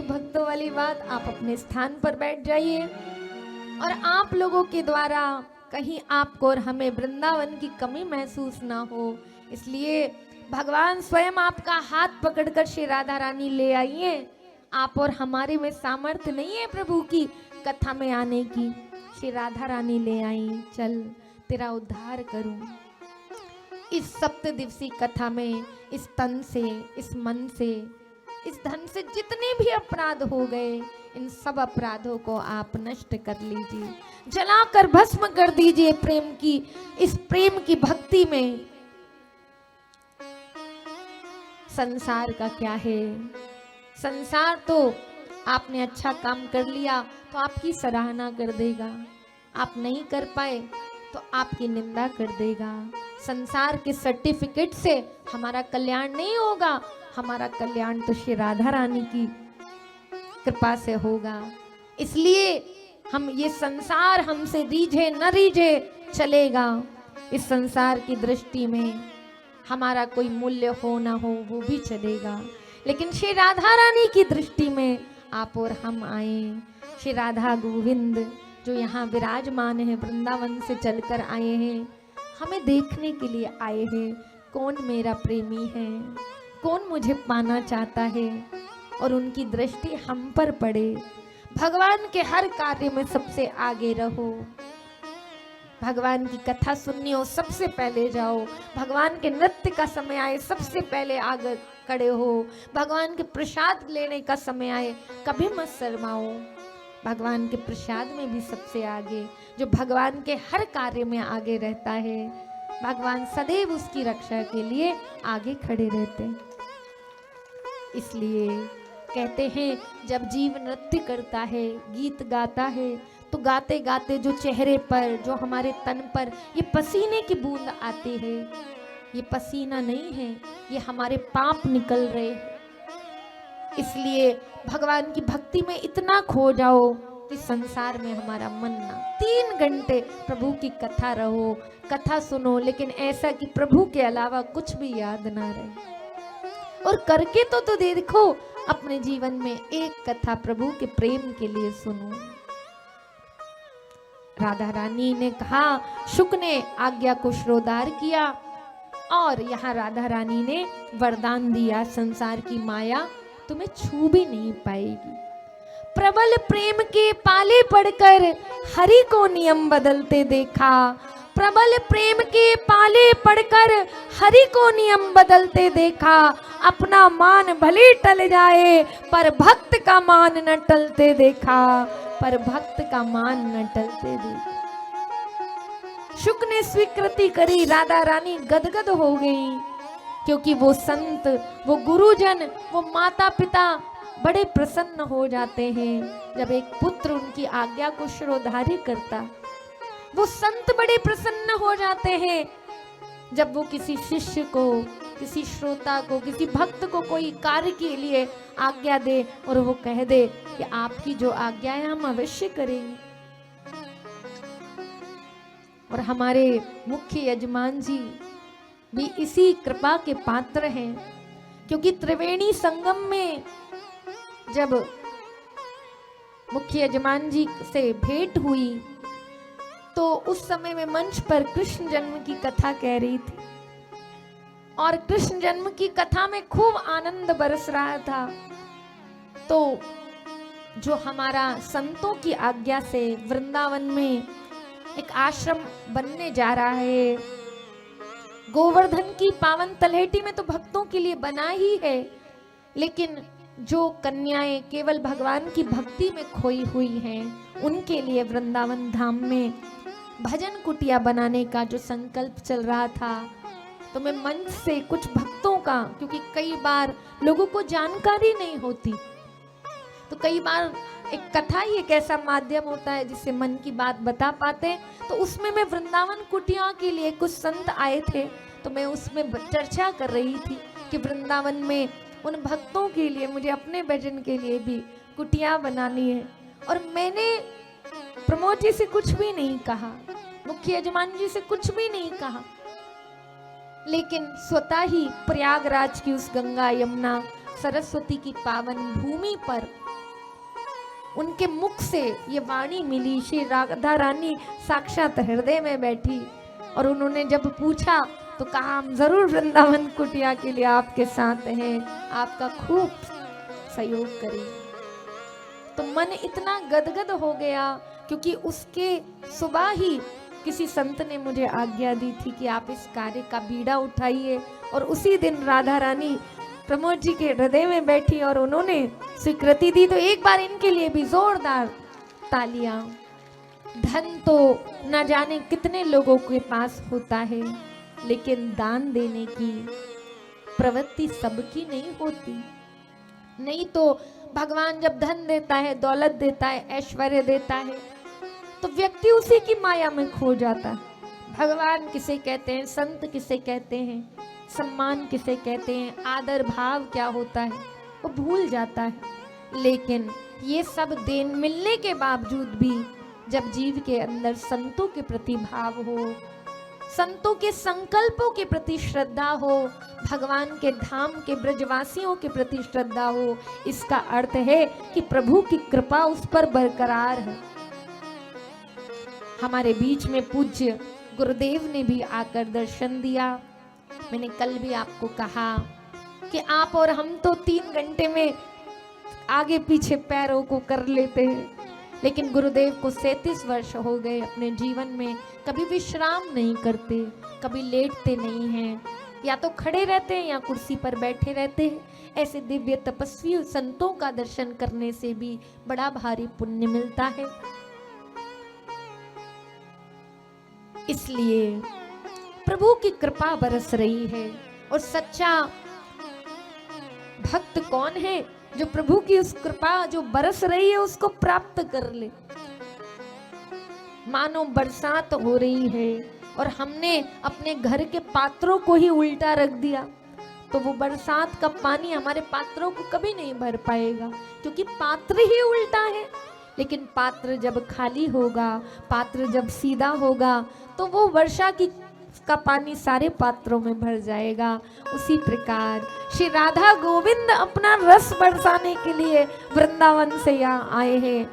भक्तों वाली बात, आप अपने स्थान पर बैठ जाइए। और आप लोगों के द्वारा कहीं आपको और हमें वृंदावन की कमी महसूस ना हो, इसलिए भगवान स्वयं आपका हाथ पकड़कर श्री राधा रानी ले आइए। आप और हमारे में सामर्थ्य नहीं है प्रभु की कथा में आने की, श्री राधा रानी ले आई, चल तेरा उद्धार करूं। इस सप्त दिवसीय कथा में इस तन से, इस मन से, इस धन से जितने भी अपराध हो गए, इन सब अपराधों को आप नष्ट कर लीजिए, जलाकर भस्म कर दीजिए प्रेम की, इस प्रेम की भक्ति में। संसार का क्या है? संसार तो आपने अच्छा काम कर लिया तो आपकी सराहना कर देगा, आप नहीं कर पाए तो आपकी निंदा कर देगा। संसार के सर्टिफिकेट से हमारा कल्याण नहीं होगा, हमारा कल्याण तो श्री राधा रानी की कृपा से होगा। इसलिए हम ये संसार हमसे रीझे न रीझे चलेगा, इस संसार की दृष्टि में हमारा कोई मूल्य हो ना हो वो भी चलेगा, लेकिन श्री राधा रानी की दृष्टि में आप और हम आए। श्री राधा गोविंद जो यहाँ विराजमान है, वृंदावन से चलकर आए हैं, हमें देखने के लिए आए हैं, कौन मेरा प्रेमी है, कौन मुझे पाना चाहता है, और उनकी दृष्टि हम पर पड़े। भगवान के हर कार्य में सबसे आगे रहो, भगवान की कथा सुननी हो सबसे पहले जाओ, भगवान के नृत्य का समय आए सबसे पहले आगे खड़े हो, भगवान के प्रसाद लेने का समय आए कभी मत शर्माओ, भगवान के प्रसाद में भी सबसे आगे, जो भगवान के हर कार्य में आगे रहता है, भगवान सदैव उसकी रक्षा के लिए आगे खड़े रहते हैं। इसलिए कहते हैं जब जीव नृत्य करता है, गीत गाता है, तो गाते गाते जो चेहरे पर, जो हमारे तन पर ये पसीने की बूंद आती है, ये पसीना नहीं है, ये हमारे पाप निकल रहे हैं। इसलिए भगवान की भक्ति में इतना खो जाओ कि संसार में हमारा मन ना, 3 घंटे प्रभु की कथा रहो, कथा सुनो, लेकिन ऐसा कि प्रभु के अलावा कुछ भी याद ना रहे। और करके तो देखो अपने जीवन में एक कथा प्रभु के प्रेम के लिए सुनो। राधा रानी ने कहा, शुक ने आज्ञा को श्रोधार किया, और यहाँ राधा रानी ने वरदान दिया, संसार की माया तुम्हें छू भी नहीं पाएगी। प्रबल प्रेम के पाले पड़कर हरि को नियम बदलते देखा, प्रबल प्रेम के पाले पड़कर हरि को नियम बदलते देखा, अपना मान भले टल जाए पर भक्त का मान न टलते देखा, पर भक्त का मान न टलते देखा। शुक ने स्वीकृति करी, राधा रानी गदगद हो गई, क्योंकि वो संत, वो गुरुजन, वो माता पिता बड़े प्रसन्न हो जाते हैं जब एक पुत्र उनकी आज्ञा को शिरोधार्य करता। वो संत बड़े प्रसन्न हो जाते हैं जब वो किसी शिष्य को, किसी श्रोता को, किसी भक्त को कोई कार्य के लिए आज्ञा दे और वो कह दे कि आपकी जो आज्ञा है हम अवश्य करेंगे। और हमारे मुख्य यजमान जी भी इसी कृपा के पात्र हैं, क्योंकि त्रिवेणी संगम में जब मुख्य यजमान जी से भेंट हुई तो उस समय में मंच पर कृष्ण जन्म की कथा कह रही थी, और कृष्ण जन्म की कथा में खूब आनंद बरस रहा था। तो जो हमारा संतों की आज्ञा से वृंदावन में एक आश्रम बनने जा रहा है, गोवर्धन की पावन तलहटी में तो भक्तों के लिए बना ही है, लेकिन जो कन्याएं केवल भगवान की भक्ति में खोई हुई हैं, उनके लिए वृंदावन धाम में भजन कुटिया बनाने का जो संकल्प चल रहा था, तो मैं मंच से कुछ भक्तों का, क्योंकि कई बार लोगों को जानकारी नहीं होती, तो कई बार एक कथा ही एक ऐसा माध्यम होता है जिससे मन की बात बता पाते हैं, तो उसमें मैं वृंदावन कुटिया के लिए कुछ संत आए थे, तो मैं उसमें चर्चा कर रही थी कि वृंदावन में उन भक्तों के लिए, मुझे अपने भजन के लिए भी कुटिया बनानी है। और मैंने प्रमोद जी से कुछ भी नहीं कहा, मुख्य यजमान जी से कुछ भी नहीं कहा, लेकिन स्वतः ही प्रयागराज की उस गंगा यमुना सरस्वती की पावन भूमि पर उनके मुख से ये वाणी मिली। श्री राधा रानी साक्षात हृदय में बैठी और उन्होंने जब पूछा तो कहा हम जरूर वृंदावन कुटिया के लिए आपके साथ हैं, आपका खूब सहयोग करें। तो मन इतना गदगद हो गया क्योंकि उसके सुबह ही किसी संत ने मुझे आज्ञा दी थी कि आप इस कार्य का बीड़ा उठाइए, और उसी दिन राधा रानी प्रमोद जी के हृदय में बैठी और उन्होंने स्वीकृति दी। तो एक बार इनके लिए भी जोरदार तालियां। धन तो न जाने कितने लोगों के पास होता है, लेकिन दान देने की प्रवृत्ति सबकी नहीं होती। नहीं तो भगवान जब धन देता है, दौलत देता है, ऐश्वर्य देता है, तो व्यक्ति उसी की माया में खो जाता है। भगवान किसे कहते हैं, संत किसे कहते हैं, सम्मान किसे कहते हैं, आदर भाव क्या होता है, वो भूल जाता है। लेकिन ये सब देन मिलने के बावजूद भी जब जीव के अंदर संतों के प्रति भाव हो, संतों के संकल्पों के प्रति श्रद्धा हो, भगवान के धाम के ब्रजवासियों के प्रति श्रद्धा हो, इसका अर्थ है कि प्रभु की कृपा उस पर बरकरार है। हमारे बीच में पूज्य गुरुदेव ने भी आकर दर्शन दिया। मैंने कल भी आपको कहा कि आप और हम तो 3 घंटे में आगे पीछे पैरों को कर लेते हैं, लेकिन गुरुदेव को 37 वर्ष हो गए अपने जीवन में, कभी विश्राम नहीं करते, कभी लेटते नहीं हैं, या तो खड़े रहते हैं या कुर्सी पर बैठे रहते हैं। ऐसे दिव्य तपस्वी संतों का दर्शन करने से भी बड़ा भारी पुण्य मिलता है। इसलिए प्रभु की कृपा बरस रही है। और सच्चा भक्त कौन है? जो प्रभु की उस कृपा जो बरस रही है उसको प्राप्त कर ले। मानो बरसात हो रही है और हमने अपने घर के पात्रों को ही उल्टा रख दिया, तो वो बरसात का पानी हमारे पात्रों को कभी नहीं भर पाएगा, क्योंकि पात्र ही उल्टा है। लेकिन पात्र जब खाली होगा, पात्र जब सीधा होगा, तो वो वर्षा का पानी सारे पात्रों में भर जाएगा। उसी प्रकार श्री राधा गोविंद अपना रस बरसाने के लिए वृंदावन से यहाँ आए हैं।